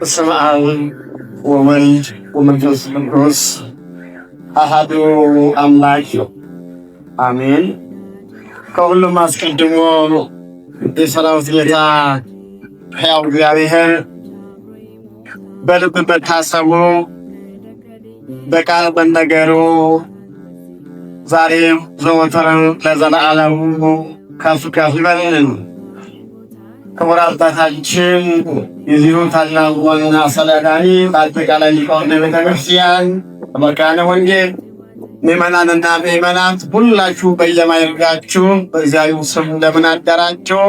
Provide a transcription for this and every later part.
በስመ አብ ወወልድ ወመንፈስ ቅዱስ አሐዱ አምላክ አሜን። ከሁሉም አስቀድሞ የሰራዊት ጌታ ሕያው እግዚአብሔር በልብ መታሰቡ በቃል መነገሩ ዛሬም ዘወትርም ለዘለዓለሙ ከፍ ከፍ ይበል። ክቡር አባታችን የዚሁ ታላቅ ዋና አስተዳዳሪ፣ በአጠቃላይ ሊቃውንተ ቤተ ክርስቲያን፣ መካነ ወንጌል ምዕመናንና ምዕመናት ሁላችሁ በየማይርጋችሁ በእግዚአብሔር ስም እንደምን አደራችሁ?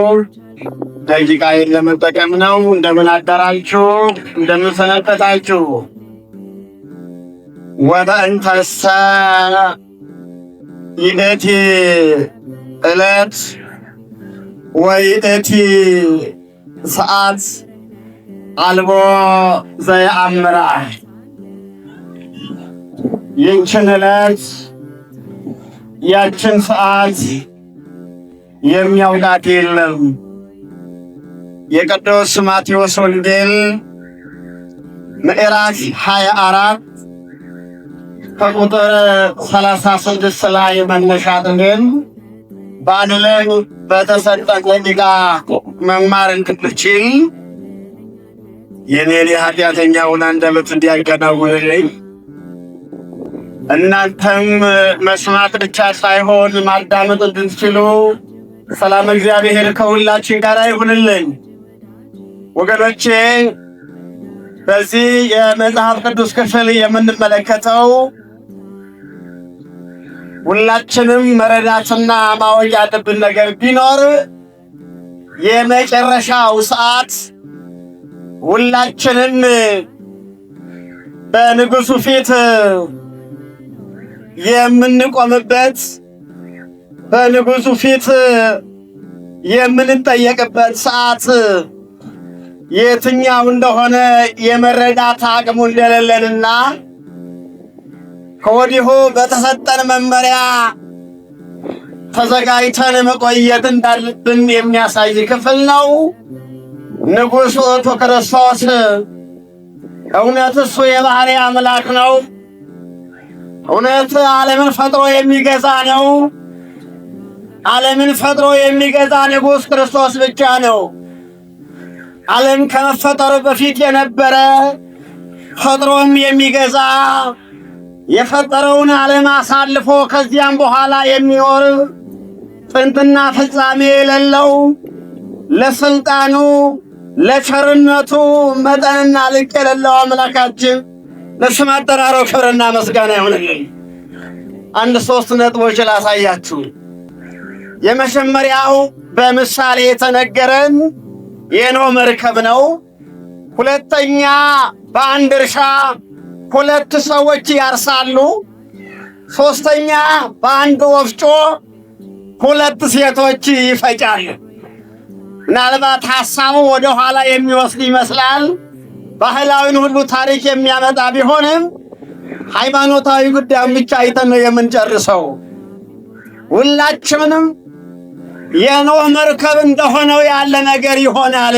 ደቂቃዬን ለመጠቀም ነው። እንደምን አደራችሁ? እንደምን ሰነበታችሁ? ወበእንተሰ ይእቲ ዕለት ወይእቲ ሰዓት አልቦ ዘየአምራ። ይህችን ዕለት ያችን ሰዓት የሚያውቃት የለም። የቅዱስ ማቴዎስ ወንጌል ምዕራፍ 24 ከቁጥር 36 ላይ መነሻ አድርገን ባንለን በተሰጠን ደቂቃ መማር እንድንችል የኔን የኃጢአተኛውን አንደበት እንዲያከናውንልኝ እናንተም መስማት ብቻ ሳይሆን ማዳመጥ እንድትችሉ ሰላም እግዚአብሔር ከሁላችን ጋር ይሁንልኝ። ወገኖቼ በዚህ የመጽሐፍ ቅዱስ ክፍል የምንመለከተው ሁላችንም መረዳትና ማወቅ ያለብን ነገር ቢኖር የመጨረሻው ሰዓት ሁላችንም በንጉሡ ፊት የምንቆምበት፣ በንጉሡ ፊት የምንጠየቅበት ሰዓት የትኛው እንደሆነ የመረዳት አቅሙ እንደሌለንና ከወዲሁ በተሰጠን መመሪያ ተዘጋጅተን መቆየት እንዳለብን የሚያሳይ ክፍል ነው። ንጉሥ ውእቱ ክርስቶስ እውነት እሱ የባሕርይ አምላክ ነው። እውነት ዓለምን ፈጥሮ የሚገዛ ነው። ዓለምን ፈጥሮ የሚገዛ ንጉሥ ክርስቶስ ብቻ ነው። ዓለም ከመፈጠሩ በፊት የነበረ ፈጥሮም የሚገዛ የፈጠረውን ዓለም አሳልፎ ከዚያም በኋላ የሚኖር ጥንትና ፍጻሜ የሌለው ለስልጣኑ ለቸርነቱ መጠንና ልክ የሌለው አምላካችን ለስም አጠራሩ ክብርና ምስጋና ይሁንልን። አንድ 3 ነጥቦች ላሳያችሁ። የመጀመሪያው በምሳሌ የተነገረን የኖህ መርከብ ነው። ሁለተኛ በአንድ እርሻ 2 ሰዎች ያርሳሉ። ሶስተኛ በአንድ ወፍጮ 2 ሴቶች ይፈጫሉ። ምናልባት ሐሳቡ ወደ ኋላ የሚወስድ ይመስላል። ባህላዊን ሁሉ ታሪክ የሚያመጣ ቢሆንም ሃይማኖታዊ ጉዳዩን ብቻ አይተን ነው የምንጨርሰው። ሁላችንም የኖህ መርከብ እንደሆነው ያለ ነገር ይሆናል።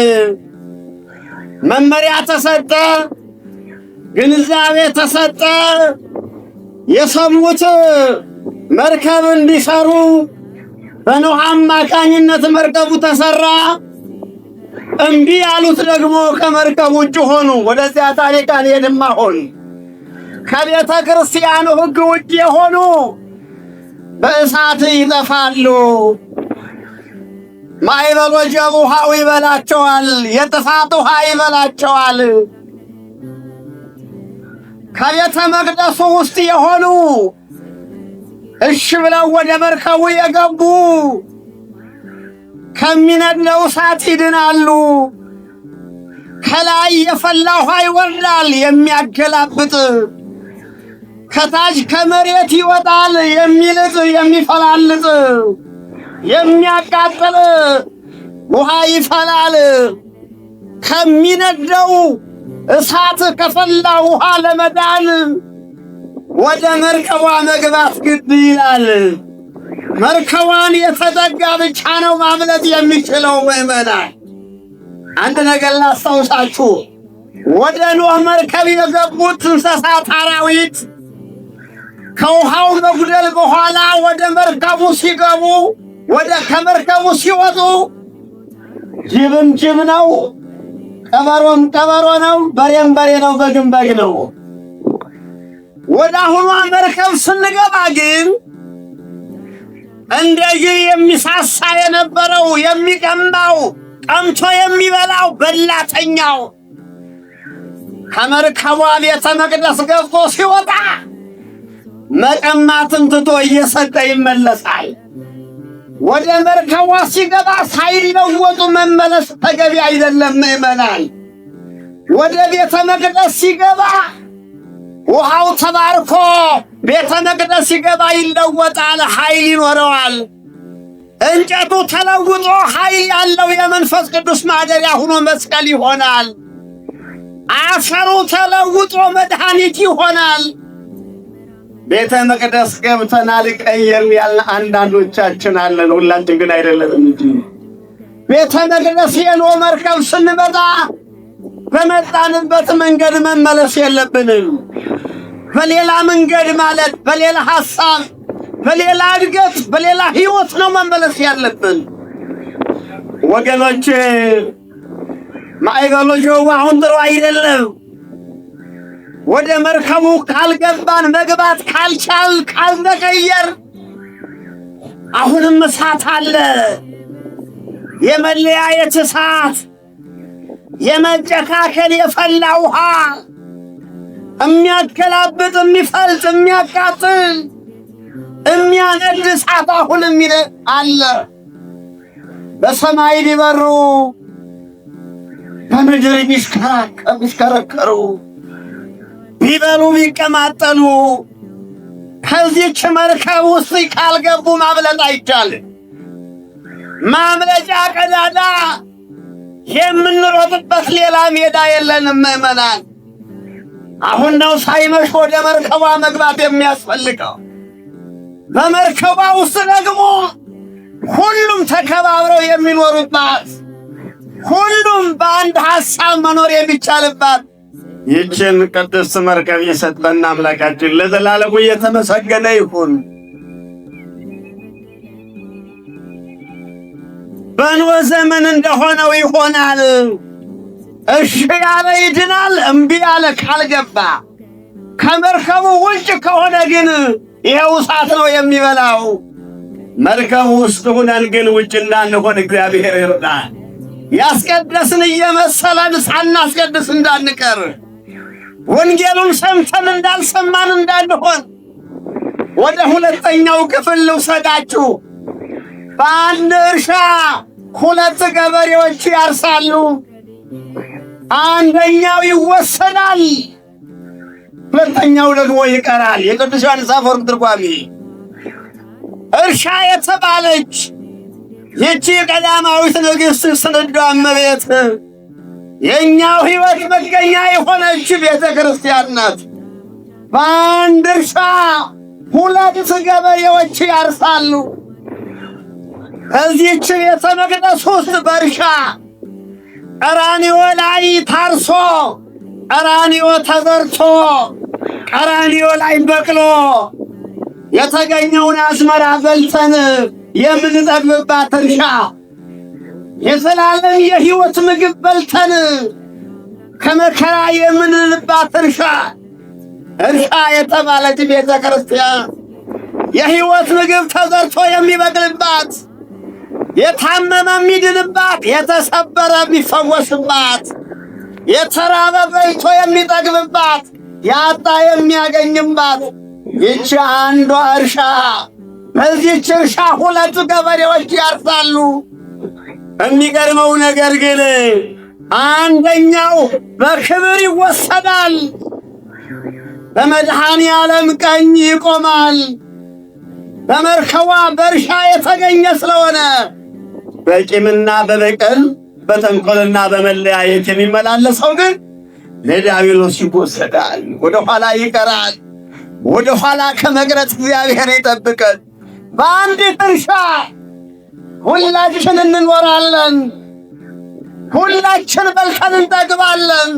መመሪያ ተሰጠ፣ ግንዛቤ ተሰጠ። የሰሙት መርከብ እንዲሰሩ በኖህ አማካኝነት መርከቡ ተሰራ። እምቢ ያሉት ደግሞ ከመርከቡ ውጭ ሆኑ። ወደዚያ ታሪክ አልሄድም። አሁን ከቤተ ክርስቲያኑ ሕግ ውጭ የሆኑ በእሳት ይጠፋሉ። ማዕበል ወጀብ ውሃው ይበላቸዋል። የጥፋት ውሃ ይበላቸዋል። ከቤተ መቅደሱ ውስጥ የሆኑ እሺ ብለው ወደ መርከቡ የገቡ ከሚነደው እሳት ይድናሉ። ከላይ የፈላ ውሃ ይወርዳል የሚያገላብጥ፣ ከታች ከመሬት ይወጣል የሚልጥ የሚፈላልጥ፣ የሚያቃጥል ውሃ ይፈላል። ከሚነደው እሳት ከፈላ ውሃ ለመዳን ወደ መርከቧ መግባት ግድ ይላል። መርከቧን የተጠጋ ብቻ ነው ማምለጥ የሚችለው። ምዕመናን አንድ ነገር ላስታውሳችሁ። ወደ ኖህ መርከብ የገቡት እንስሳት አራዊት ከውሃው መጉደል በኋላ ወደ መርከቡ ሲገቡ ከመርከቡ ሲወጡ ጅብም ጅብ ነው፣ ቀበሮም ቀበሮ ነው፣ በሬም በሬ ነው፣ በግም በግ ነው። ወደ አሁኗ መርከብ ስንገባ ግን እንደ ጅብ የሚሳሳ የነበረው የሚቀማው ቀምቶ የሚበላው በላተኛው ከመርከቧ ቤተ መቅደስ ገብቶ ሲወጣ መቀማትን ትቶ እየሰጠ ይመለሳል። ወደ መርከቧ ሲገባ ሳይለወጡ መመለስ ተገቢ አይደለም። ምእመናን ወደ ቤተ መቅደስ ሲገባ ውሃው ተባርኮ ቤተ መቅደስ ሲገባ ይለወጣል፣ ኃይል ይኖረዋል። እንጨቱ ተለውጦ ኃይል ያለው የመንፈስ ቅዱስ ማደሪያ ሆኖ መስቀል ይሆናል። አፈሩ ተለውጦ መድኃኒት ይሆናል። ቤተ መቅደስ ገብተናል ቀየር ያልን አንዳንዶቻችን አለን፣ ሁላችን ግን አይደለንም እንጂ። ቤተ መቅደስ የኖህ መርከብ ስንመጣ በመጣንበት መንገድ መመለስ የለብንም። በሌላ መንገድ ማለት በሌላ ሐሳብ፣ በሌላ እድገት፣ በሌላ ህይወት ነው መመለስ ያለብን። ወገኖች ማዕበሉ አሁን ጥሩ አይደለም። ወደ መርከቡ ካልገባን መግባት ካልቻል ካልተቀየር አሁንም እሳት አለ። የመለያየት እሳት፣ የመጨካከል የፈላ ውሃ የሚያገላብጥ የሚፈልጥ የሚያቃጥል የሚያነድ እሳት አሁንም አለ። በሰማይ ሊበሩ በምድር ቢሽከረከሩ ቢበሉ ቢቀማጠሉ ከዚህች መርከብ ውስጥ ካልገቡ ማምለጥ አይቻልም። ማምለጫ ቀዳዳ የምንሮጥበት ሌላ ሜዳ የለንም ምእመናን። አሁን ነው ሳይመሽ ወደ መርከቧ መግባት የሚያስፈልገው። በመርከቧ ውስጥ ደግሞ ሁሉም ተከባብረው የሚኖሩባት፣ ሁሉም በአንድ ሐሳብ መኖር የሚቻልባት ይህችን ቅድስት መርከብ የሰጠን አምላካችን ለዘላለሙ የተመሰገነ ይሁን። በኖህ ዘመን እንደሆነው ይሆናል። እሺ ያለ ይድናል፣ እምቢ ያለ ካልገባ ከመርከቡ ውጭ ከሆነ ግን ይሄው እሳት ነው የሚበላው። መርከቡ ውስጥ ሆነን ግን ውጭ እንዳንሆን እግዚአብሔር ይርዳን። ያስቀደስን እየመሰለን ሳናስቀድስ እንዳንቀር፣ ወንጌሉን ሰምተን እንዳልሰማን እንዳንሆን። ወደ ሁለተኛው ክፍል ልውሰዳችሁ። በአንድ እርሻ ሁለት ገበሬዎች ያርሳሉ። አንደኛው ይወሰዳል፣ ሁለተኛው ደግሞ ይቀራል። የቅዱስ ዮሐንስ አፈወርቅ ትርጓሜ። እርሻ የተባለች ይህቺ ቀዳማዊት ንግሥት ስንዷ እመቤት የእኛው ሕይወት መገኛ የሆነች ቤተ ክርስቲያን ናት። በአንድ እርሻ ሁለት ገበሬዎች ያርሳሉ። እዚህች ቤተ መቅደስ ውስጥ በእርሻ ቀራንዮ ላይ ታርሶ፣ ቀራንዮ ተዘርቶ፣ ቀራንዮ ላይ በቅሎ የተገኘውን አዝመራ በልተን የምንጠግብባት እርሻ፣ የዘላለም የሕይወት ምግብ በልተን ከመከራ የምንልባት እርሻ የተባለች ቤተ ክርስቲያን የሕይወት ምግብ ተዘርቶ የሚበቅልባት፣ የታመመ የሚድንባት፣ የተሰበረ የሚፈወስባት፣ የተራበ በልቶ የሚጠግብባት፣ ያጣ የሚያገኝባት ይህች አንዷ እርሻ። በዚህች እርሻ ሁለት ገበሬዎች ያርሳሉ። የሚገርመው ነገር ግን አንደኛው በክብር ይወሰዳል፣ በመድኃኔ ዓለም ቀኝ ይቆማል። በመርከቧ በእርሻ የተገኘ ስለሆነ በቂምና በበቀል በተንኮልና በመለያየት የሚመላለሰው ግን ለዲያብሎስ ይወሰዳል፣ ወደ ኋላ ይቀራል። ወደ ኋላ ከመቅረት እግዚአብሔር ይጠብቀን። በአንዲት እርሻ ሁላችን እንኖራለን፣ ሁላችን በልተን እንጠግባለን።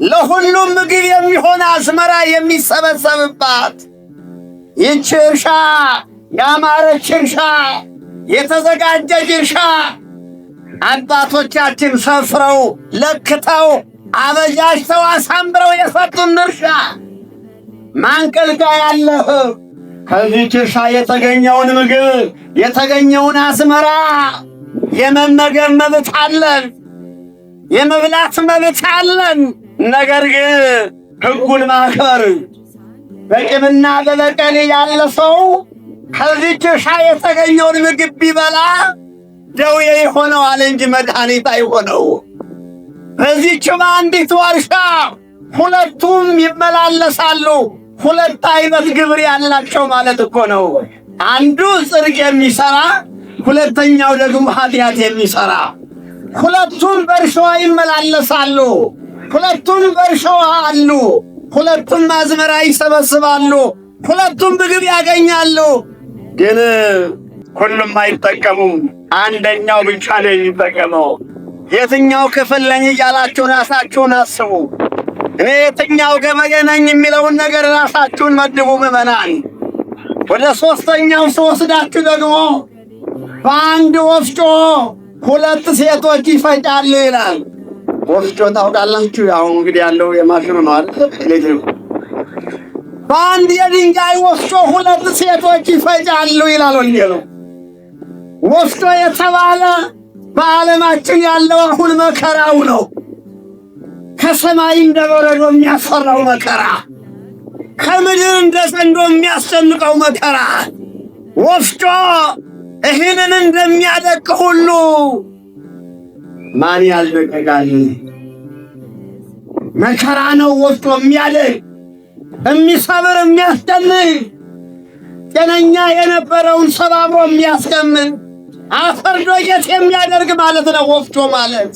ለሁሉም ምግብ የሚሆን አዝመራ የሚሰበሰብባት ይህች እርሻ ያማረች እርሻ፣ የተዘጋጀች እርሻ አባቶቻችን ሰፍረው ለክተው አበጃጅተው አሳምረው የሰጡን እርሻ ማንቀልቀያ ያለህ ከዚህች እርሻ የተገኘውን ምግብ የተገኘውን አዝመራ የመመገብ መብት አለን፣ የመብላት መብት አለን። ነገር ግን ሕጉን ማክበር በቂምና በበቀል ያለ ሰው ከዚህች እርሻ የተገኘውን ምግብ ቢበላ ደዌ ይሆነዋል እንጂ መድኃኒት አይሆነው። በዚህች በአንዲት ዋርሻ ሁለቱም ይመላለሳሉ። ሁለት አይነት ግብር ያላቸው ማለት እኮ ነው። አንዱ ጽድቅ የሚሰራ ሁለተኛው ደግሞ ኃጢአት የሚሰራ። ሁለቱም በእርሻዋ ይመላለሳሉ። ሁለቱም በእርሻዋ አሉ። ሁለቱም አዝመራ ይሰበስባሉ። ሁለቱም ምግብ ያገኛሉ። ግን ሁሉም አይጠቀሙም። አንደኛው ብቻ ነው የሚጠቀመው። የትኛው ክፍል ነኝ እያላችሁ ራሳችሁን አስቡ። እኔ የትኛው ገበሬ ነኝ የሚለውን ነገር ራሳችሁን መድቡ ምዕመናን። ወደ ሦስተኛው ስወስዳችሁ ደግሞ በአንድ ወፍጮ ሁለት ሴቶች ይፈጫሉ ይላል። ወፍጮ ታውቃላችሁ? ያው እንግዲህ ያለው የማሽኑ ነው አይደል? በአንድ የድንጋይ ወፍጮ ሁለት ሴቶች ይፈጫሉ ይላል ወንጌሉ። ወፍጮ የተባለ በዓለማችን ያለው አሁን መከራው ነው። ከሰማይ እንደ በረዶ የሚያስፈራው መከራ፣ ከምድር እንደ ዘንዶ የሚያስጨንቀው መከራ። ወፍጮ እህልን እንደሚያደቅ ሁሉ ማን ያልደቀቃል? መከራ ነው ወፍጮ የሚያደቅ፣ የሚሰብር፣ የሚያስጨንቅ፣ ጤነኛ የነበረውን ሰባብሮ የሚያስቀምጥ፣ አፈር ዶቄት የሚያደርግ ማለት ነው ወፍጮ ማለት።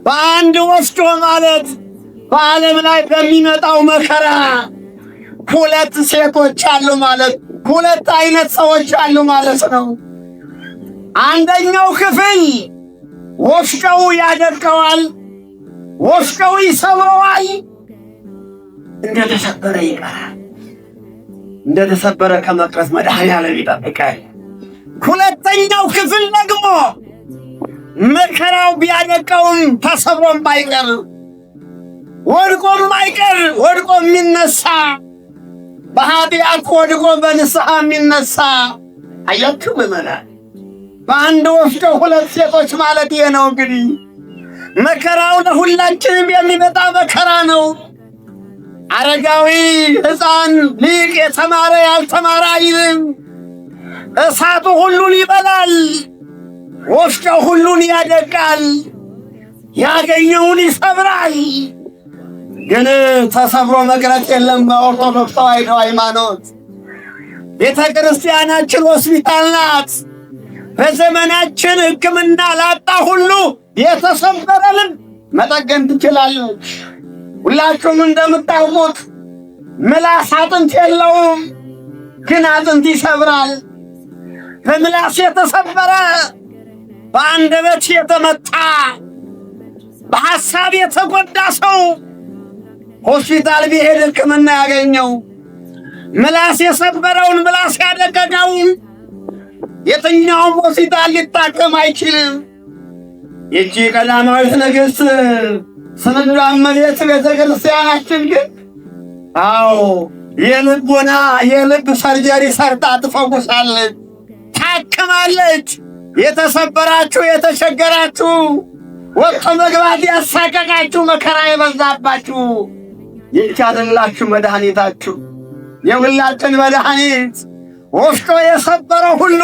በአንድ ወፍጮ ማለት በዓለም ላይ በሚመጣው መከራ ሁለት ሴቶች አሉ ማለት፣ ሁለት አይነት ሰዎች አሉ ማለት ነው። አንደኛው ክፍል ወፍጮው ያደቀዋል፣ ወፍጮው ይሰብረዋል፣ እንደተሰበረ ይቀራል። እንደተሰበረ ከመቅረት መድኃኔዓለም ይጠብቃል። ሁለተኛው ክፍል ደግሞ መከራው ቢያደቀውም ተሰብሮም ባይቀር ወድቆም ባይቀር ወድቆ የሚነሳ በኃጢአት ወድቆ በንስሐ የሚነሳ አያችሁ ምዕመናን። በአንድ ወፍጮ ሁለት ሴቶች ማለት ይሄ ነው። እንግዲህ መከራው ለሁላችንም የሚመጣ መከራ ነው። አረጋዊ፣ ሕፃን፣ ሊቅ፣ የተማረ ያልተማረ አይልም። እሳቱ ሁሉን ይበላል፣ ወፍጮው ሁሉን ያደቃል፣ ያገኘውን ይሰብራል። ግን ተሰብሮ መቅረት የለም። በኦርቶዶክስ ተዋሕዶ ሃይማኖት ቤተ ክርስቲያናችን ሆስፒታል ናት። በዘመናችን ሕክምና ላጣ ሁሉ የተሰበረ ልብ መጠገን ትችላለች። ሁላችሁም እንደምታውቁት ምላስ አጥንት የለውም፣ ግን አጥንት ይሰብራል። በምላስ የተሰበረ፣ በአንደበት የተመታ፣ በሐሳብ የተጎዳ ሰው ሆስፒታል ቢሄድ ሕክምና ያገኘው። ምላስ የሰበረውን፣ ምላስ ያደቀቀውን የትኛውም ሆስፒታል ሊታከም አይችልም። ይቺ ቀዳማዊት ንግሥት ስንዱ እመቤት ቤተ ክርስቲያናችን ግን አዎ የልብ ሰርጀሪ ሰርታ ትፈውሳለች፣ ታክማለች። የተሰበራችሁ፣ የተቸገራችሁ፣ ወጥቶ መግባት ያሳቀቃችሁ፣ መከራ የበዛባችሁ ይህች አይደላችሁ መድኃኒታችሁ? የሁላችን መድኃኒት ወፍጮ የሰበረው ሁሉ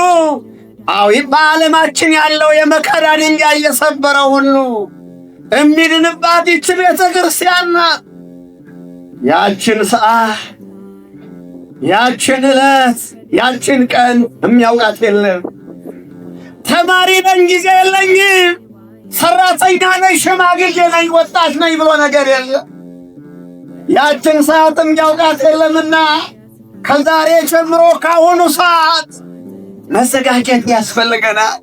አዎ በዓለማችን ያለው የመከራ ድንጋይ የሰበረው ሁሉ የሚድንባት ይህች ቤተ ክርስቲያን ናት። ያችን ሰዓት፣ ያችን ዕለት፣ ያችን ቀን የሚያውቃት የለም። ተማሪ ነኝ ጊዜ የለኝም፣ ሰራተኛ ነኝ፣ ሽማግሌ ነኝ፣ ወጣት ነኝ ብሎ ነገር የለም። ያችን ሰዓት የሚያውቃት የለምና ከዛሬ ጀምሮ ካሁኑ ሰዓት መዘጋጀት ያስፈልገናል።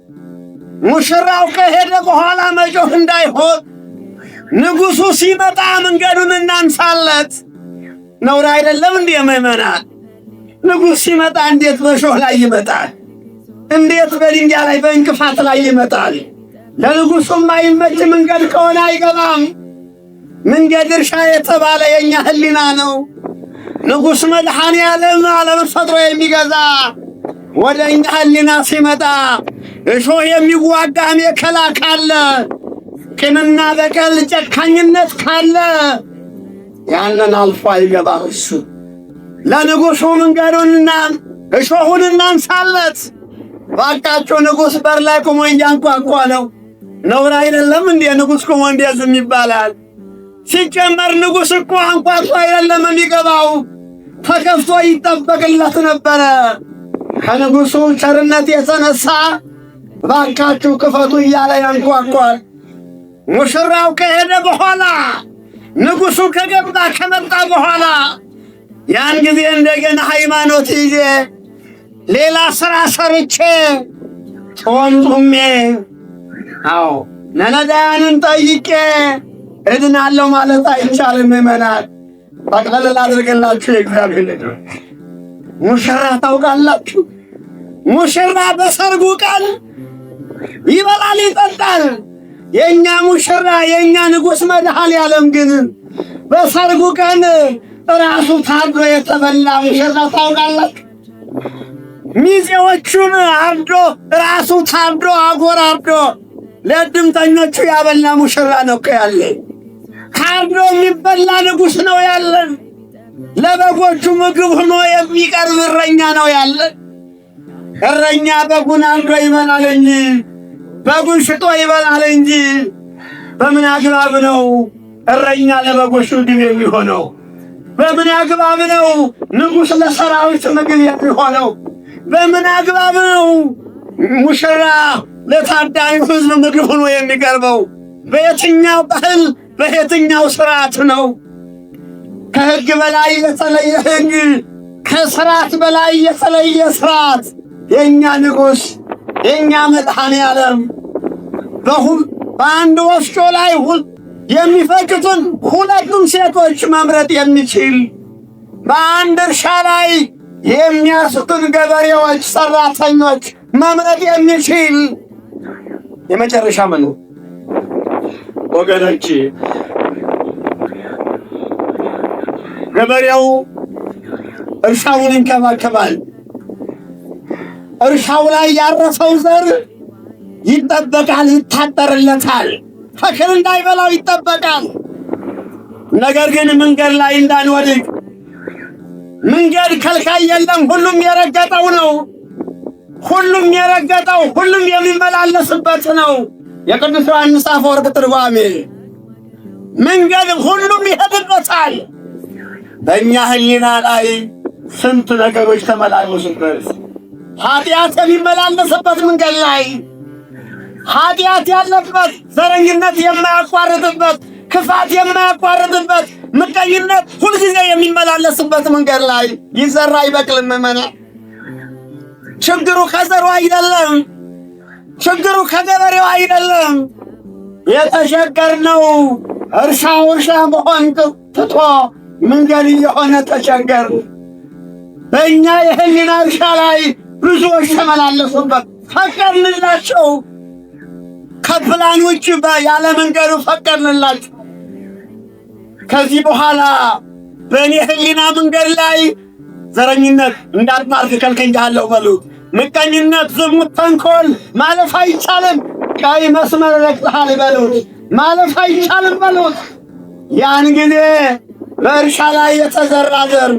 ሙሽራው ከሄደ በኋላ መጮህ እንዳይሆን፣ ንጉሡ ሲመጣ መንገዱን እናንሳለት። ነውር አይደለም እንዴ ምእመናን? ንጉሥ ሲመጣ እንዴት በሾህ ላይ ይመጣል? እንዴት በድንጋይ ላይ በእንቅፋት ላይ ይመጣል? ለንጉሡም አይመች መንገድ ከሆነ አይገባም። መንገድ እርሻ የተባለ የኛ ህሊና ነው። ንጉሥ መድኃኔ ዓለምን ፈጥሮ የሚገዛ ወደ እኛ ህሊና ሲመጣ እሾህ የሚዋጋ አሜከላ ካለ፣ ቂምና በቀል ጨካኝነት ካለ ያንን አልፎ አይገባም እሱ። ለንጉሡ መንገዱንና እሾሁን እናንሳለት። ባካቸው ንጉሥ በር ላይ ቆሞ እያንኳኳ ነው። ነውር አይደለም እንዴ? ንጉሥ ቆሞ እንዴት ዝም ይባላል? ሲጀመር ንጉሥ እኮ አንኳኳ አይደለም የሚገባው፣ ተከፍቶ ይጠበቅለት ነበረ። ከንጉሡ ቸርነት የተነሳ ባካችሁ ክፈቱ እያለ ያንኳኳል። ሙሽራው ከሄደ በኋላ ንጉሡ ከመጣ በኋላ ያን ጊዜ እንደገና ሃይማኖት ይዤ ሌላ ሥራ ሰርቼ ጾሜ ነነዳያንን ጠይቄ እድናለሁ ማለት አይቻልም። ምእመናን ጠቅለል አድርገላችሁ የእግዚአብሔር ልጆች፣ ሙሽራ ታውቃላችሁ? ሙሽራ በሰርጉ ቀን ይበላል ይጠጣል። የእኛ ሙሽራ የእኛ ንጉሥ መድኃኔ ዓለም ግን በሰርጉ ቀን ራሱ ታርዶ የተበላ ሙሽራ ታውቃላችሁ? ሚዜዎቹን አርዶ ራሱ ታርዶ አጎራርዶ ለድምተኞቹ ያበላ ሙሽራ ነው እኮ ያለ። ታርዶ የሚበላ ንጉሥ ነው ያለን። ለበጎቹ ምግብ ሆኖ የሚቀርብ እረኛ ነው ያለን። እረኛ በጉን አርዶ ይበላል እንጂ በጉን ሽጦ ይበላል እንጂ በምን አግባብ ነው እረኛ ለበጎቹ ምግብ የሚሆነው? በምን አግባብ ነው ንጉሥ ለሰራዊት ምግብ የሚሆነው? በምን አግባብ ነው ሙሽራ ለታዳሚው ሕዝብ ምግብ ሆኖ የሚቀርበው? በየትኛው ባህል በየትኛው ሥርዓት ነው? ከሕግ በላይ የተለየ ሕግ፣ ከሥርዓት በላይ የተለየ ሥርዓት የእኛ ንጉሥ የእኛ መድኃኔ ዓለም በአንድ ወፍጮ ላይ የሚፈጩትን ሁለቱም ሴቶች መምረጥ የሚችል፣ በአንድ እርሻ ላይ የሚያርሱትን ገበሬዎች ሰራተኞች መምረጥ የሚችል የመጨረሻ ምን ወገኖች፣ ገበሬው እርሻውን ይንከባከባል። እርሻው ላይ ያረፈው ዘር ይጠበቃል፣ ይታጠርለታል፣ ተክል እንዳይበላው ይጠበቃል። ነገር ግን መንገድ ላይ እንዳንወድቅ መንገድ ከልካይ የለም። ሁሉም የረገጠው ነው። ሁሉም የረገጠው ሁሉም የሚመላለስበት ነው። የቅዱስ ዮሐንስ አፈወርቅ ትርጓሜ መንገድ ሁሉም ይሄድበታል። በእኛ ህሊና ላይ ስንት ነገሮች ተመላለሱበት። ኃጢአት የሚመላለስበት መንገድ ላይ ኃጢአት ያለበት፣ ዘረኝነት የማያቋርጥበት፣ ክፋት የማያቋርጥበት፣ ምቀኝነት ሁልጊዜ የሚመላለስበት መንገድ ላይ ይዘራ አይበቅልም። ምእመናን ችግሩ ከዘሩ አይደለም፣ ችግሩ ከገበሬው አይደለም። የተቸገርነው እርሻው እርሻ መሆን ትቶ መንገድ እየሆነ ተቸገር። በእኛ የህሊና እርሻ ላይ ብዙዎች ተመላለሱበት። ፈቀድንላቸው፣ ከፕላን ውጭ ያለ መንገዱ ፈቀድንላቸው። ከዚህ በኋላ በእኔ ህሊና መንገድ ላይ ዘረኝነት እንዳትማርክ ከልክያለሁ በሉት። ምቀኝነት፣ ዝሙት፣ ተንኮል ማለፍ አይቻልም። ቀይ መስመር ረግጠሃል በሉት። ማለፍ አይቻልም በሉት። ያን ጊዜ በእርሻ ላይ የተዘራ ዘር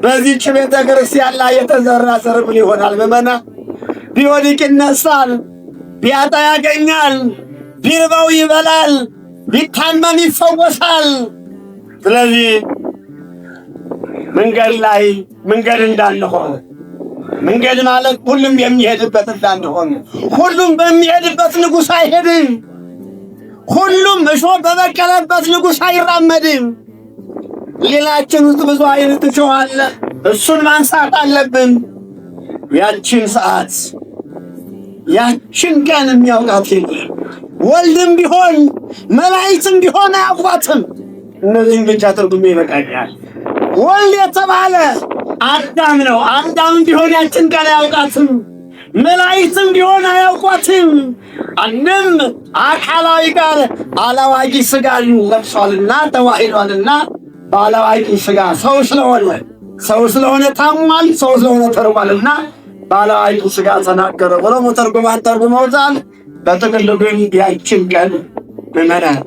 በዚህች ቤተ ክርስቲያን ላይ የተዘራ ዘር ምን ይሆናል? ምእመናን ቢወድቅ ይነሳል፣ ቢያጣ ያገኛል፣ ቢርበው ይበላል፣ ቢታመም ይፈወሳል። ስለዚህ መንገድ ላይ መንገድ እንዳንሆን፣ መንገድ ማለት ሁሉም የሚሄድበት እንዳንሆን። ሁሉም በሚሄድበት ንጉሥ አይሄድም። ሁሉም እሾህ በበቀለበት ንጉሥ አይራመድም። ሌላችን ውስጥ ብዙ አይነት እሾህ አለ። እሱን ማንሳት አለብን። ያችን ሰዓት ያችን ቀን የሚያውቃት የለም። ወልድም ቢሆን መላእክትም ቢሆን አያውቋትም። እነዚህን ብቻ ትርጉሜ ይበቃኛል። ወልድ የተባለ አዳም ነው። አዳም ቢሆን ያችን ቃል አያውቃትም። መላእክትም ቢሆን አያውቋትም። አንድም አካላዊ ጋር አላዋቂ ሥጋን ለብሷልና ተዋሂዷልና ባላዋቂ ሥጋ ሰው ስለሆነ ታሟል፣ ሰው ስለሆነ ተርቧልና ባላዋቂ ሥጋ ተናገረ ብሎ መተርጉማን ተርጉመውታል። በጥቅሉ ግን ያችን ቀን ምዕመናን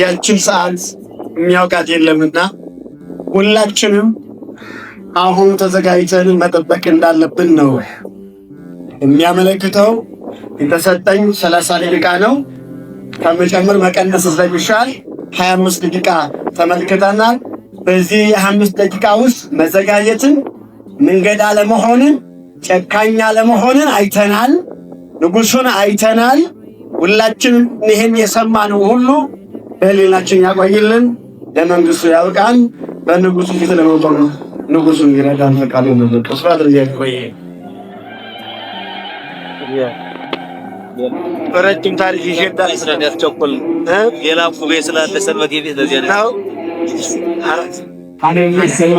ያችን ሰዓት የሚያውቃት የለምና ሁላችንም አሁን ተዘጋጅተን መጠበቅ እንዳለብን ነው የሚያመለክተው። የተሰጠኝ 30 ደቂቃ ነው። ከመጨመር መቀነስ ስለሚሻል 25 ደቂቃ ተመልክተናል። በዚህ የ25 ደቂቃ ውስጥ መዘጋጀትን፣ መንገድ አለመሆንን፣ ጨካኝ አለመሆንን አይተናል። ንጉሱን አይተናል። ሁላችንም ይህን የሰማነው ሁሉ በሌላችን ያቆይልን፣ ለመንግስቱ ያብቃን። በንጉሱ ፊት ለመቆም ንጉሱ ይረዳን። ፈቃዱ ነው። ተስፋ አድርገን ቆየ ረጅም ታሪክ ይሸጣል። ስለዚህ ያስቸኩል ሌላ ፉጌ ስላለ ሰንበት ቤት ለዚህ ነው ይህ ሰው